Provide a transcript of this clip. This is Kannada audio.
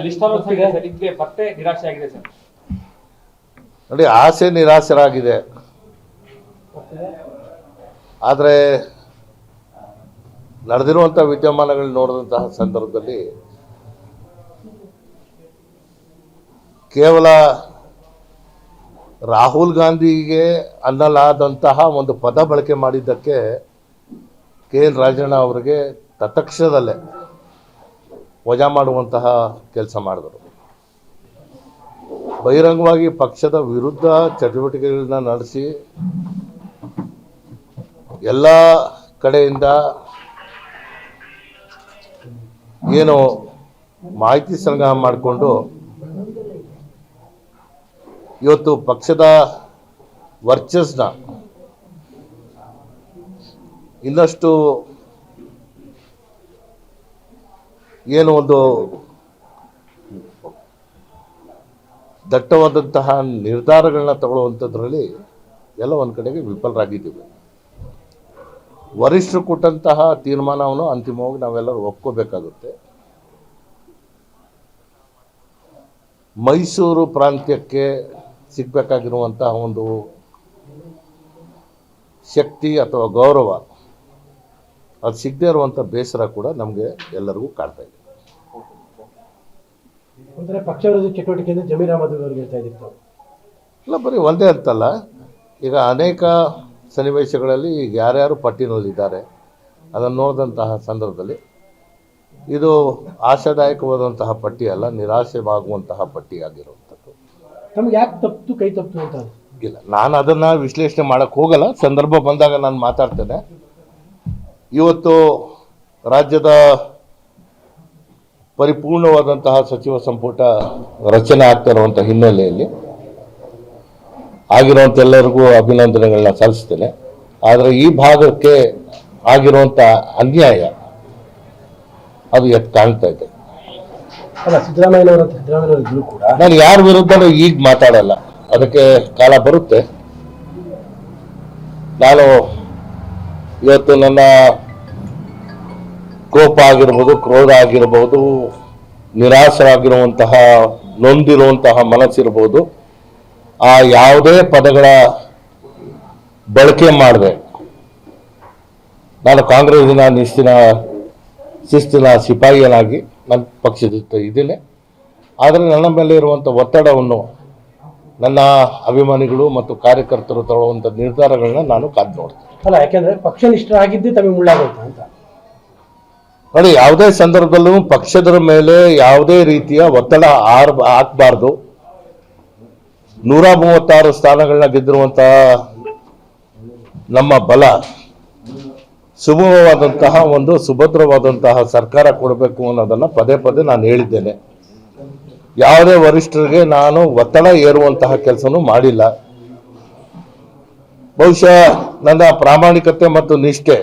ಲಿಸ್ಟ್ ನಿಮಗೆ ಮತ್ತೆ ನಿರಾಶೆ ಆಗಿದೆ ಸರ್. ನೋಡಿ, ಆಸೆ ನಿರಾಸರಾಗಿದೆ. ಆದರೆ ನಡೆದಿರುವಂಥ ವಿದ್ಯಮಾನಗಳು ನೋಡಿದಂತಹ ಸಂದರ್ಭದಲ್ಲಿ ಕೇವಲ ರಾಹುಲ್ ಗಾಂಧಿಗೆ ಅನ್ನಲಾದಂತಹ ಒಂದು ಪದ ಬಳಕೆ ಮಾಡಿದ್ದಕ್ಕೆ KN ರಾಜಣ್ಣ ಅವರಿಗೆ ತತ್ಕ್ಷಣದಲ್ಲೇ ವಜಾ ಮಾಡುವಂತಹ ಕೆಲಸ ಮಾಡಿದರು. ಬಹಿರಂಗವಾಗಿ ಪಕ್ಷದ ವಿರುದ್ಧ ಚಟುವಟಿಕೆಗಳನ್ನ ನಡೆಸಿ ಎಲ್ಲ ಕಡೆಯಿಂದ ಏನು ಮಾಹಿತಿ ಸಂಗ್ರಹ ಮಾಡಿಕೊಂಡು ಇವತ್ತು ಪಕ್ಷದ ವರ್ಚಸ್ನ ಇನ್ನಷ್ಟು ಏನು ಒಂದು ದಟ್ಟವಾದಂತಹ ನಿರ್ಧಾರಗಳನ್ನ ತಗೊಳ್ಳುವಂಥದ್ರಲ್ಲಿ ಎಲ್ಲ ಒಂದು ಕಡೆಗೆ ವಿಫಲರಾಗಿದ್ದೀವಿ. ವರಿಷ್ಠರು ಕೊಟ್ಟಂತಹ ತೀರ್ಮಾನವನ್ನು ಅಂತಿಮವಾಗಿ ನಾವೆಲ್ಲರೂ ಒಪ್ಕೋಬೇಕಾಗುತ್ತೆ. ಮೈಸೂರು ಪ್ರಾಂತ್ಯಕ್ಕೆ ಸಿಗಬೇಕಾಗಿರುವಂತಹ ಒಂದು ಶಕ್ತಿ ಅಥವಾ ಗೌರವ ಅದು ಸಿಗದೇ ಇರುವಂಥ ಬೇಸರ ಕೂಡ ನಮಗೆ ಎಲ್ಲರಿಗೂ ಕಾಡ್ತಾ ಇದೆ. ಅಂದರೆ ಪಕ್ಷ ವಿರೋಧಿ ಚಟುವಟಿಕೆಯಿಂದ ಜಮೀರ್ ಅಹಮದ್ ಅವರಿಗೆ ಹೇಳ್ತಾ ಇದ್ದಿತ್ತು. ಇಲ್ಲ, ಬರೀ ಒಂದೇ ಅಂತಲ್ಲ, ಈಗ ಅನೇಕ ಸನ್ನಿವೇಶಗಳಲ್ಲಿ ಈಗ ಯಾರ್ಯಾರು ಪಟ್ಟಿನಲ್ಲಿದ್ದಾರೆ ಅದನ್ನು ನೋಡಿದಂತಹ ಸಂದರ್ಭದಲ್ಲಿ ಇದು ಆಶಾದಾಯಕವಾದಂತಹ ಪಟ್ಟಿ ಅಲ್ಲ, ನಿರಾಶೆವಾಗುವಂತಹ ಪಟ್ಟಿ ಆಗಿರುವಂಥದ್ದು. ನಮ್ಗೆ ಯಾಕೆ ತಪ್ಪು ಕೈ ತಪ್ಪು ಅಂತ ಇಲ್ಲ, ನಾನು ಅದನ್ನು ವಿಶ್ಲೇಷಣೆ ಮಾಡೋಕ್ಕೆ ಹೋಗಲ್ಲ. ಸಂದರ್ಭ ಬಂದಾಗ ನಾನು ಮಾತಾಡ್ತೇನೆ. ಇವತ್ತು ರಾಜ್ಯದ ಪರಿಪೂರ್ಣವಾದಂತಹ ಸಚಿವ ಸಂಪುಟ ರಚನೆ ಆಗ್ತಾ ಇರುವಂಥ ಹಿನ್ನೆಲೆಯಲ್ಲಿ ಆಗಿರುವಂಥ ಎಲ್ಲರಿಗೂ ಅಭಿನಂದನೆಗಳನ್ನ ಸಲ್ಲಿಸ್ತೇನೆ. ಆದರೆ ಈ ಭಾಗಕ್ಕೆ ಆಗಿರುವಂಥ ಅನ್ಯಾಯ ಅದು ಎತ್ತು ಕಾಣ್ತಾ ಇದೆ. ಅಲ್ಲ, ಸಿದ್ದರಾಮಯ್ಯನವರು ಕೂಡ ನಾನು ಯಾರ ವಿರುದ್ಧನೂ ಈಗ ಮಾತಾಡಲ್ಲ, ಅದಕ್ಕೆ ಕಾಲ ಬರುತ್ತೆ. ನಾನು ಇವತ್ತು ನನ್ನ ಕೋಪ ಆಗಿರ್ಬೋದು, ಕ್ರೋಧ ಆಗಿರ್ಬೋದು, ನಿರಾಸರಾಗಿರುವಂತಹ ನೊಂದಿರುವಂತಹ ಮನಸ್ಸಿರ್ಬೋದು, ಆ ಯಾವುದೇ ಪದಗಳ ಬಳಕೆ ಮಾಡಿದೆ ನಾನು ಕಾಂಗ್ರೆಸ್ಸಿನ ಶಿಸ್ತಿನ ಸಿಪಾಯಿಯನಾಗಿ ನನ್ನ ಪಕ್ಷದ ಜೊತೆ ಇದ್ದೇನೆ. ಆದರೆ ನನ್ನ ಮೇಲೆ ಇರುವಂಥ ಒತ್ತಡವನ್ನು ನನ್ನ ಅಭಿಮಾನಿಗಳು ಮತ್ತು ಕಾರ್ಯಕರ್ತರು ತಗೊಳ್ಳುವಂಥ ನಿರ್ಧಾರಗಳನ್ನ ನಾನು ಕಾದು ನೋಡ್ತೀನಿ. ಅಲ್ಲ, ಯಾಕೆಂದ್ರೆ ಪಕ್ಷ ನಿಷ್ಠರಾಗಿದ್ದೇ ತಮಗೆ ಮುಳ್ಳಾಗೋಯ್ತು ಅಂತ. ನೋಡಿ, ಯಾವುದೇ ಸಂದರ್ಭದಲ್ಲೂ ಪಕ್ಷದ ಮೇಲೆ ಯಾವುದೇ ರೀತಿಯ ಒತ್ತಡ ಹಾಕಬಾರ್ದು. 136 ಸ್ಥಾನಗಳನ್ನ ಗೆದ್ದಿರುವಂತಹ ನಮ್ಮ ಬಲ ಸುಗಮವಾದಂತಹ ಒಂದು ಸುಭದ್ರವಾದಂತಹ ಸರ್ಕಾರ ಕೊಡಬೇಕು ಅನ್ನೋದನ್ನು ಪದೇ ಪದೇ ನಾನು ಹೇಳಿದ್ದೇನೆ. ಯಾವುದೇ ವರಿಷ್ಠರಿಗೆ ನಾನು ಒತ್ತಡ ಏರುವಂತಹ ಕೆಲಸನೂ ಮಾಡಿಲ್ಲ. ಬಹುಶಃ ನನ್ನ ಪ್ರಾಮಾಣಿಕತೆ ಮತ್ತು ನಿಷ್ಠೆ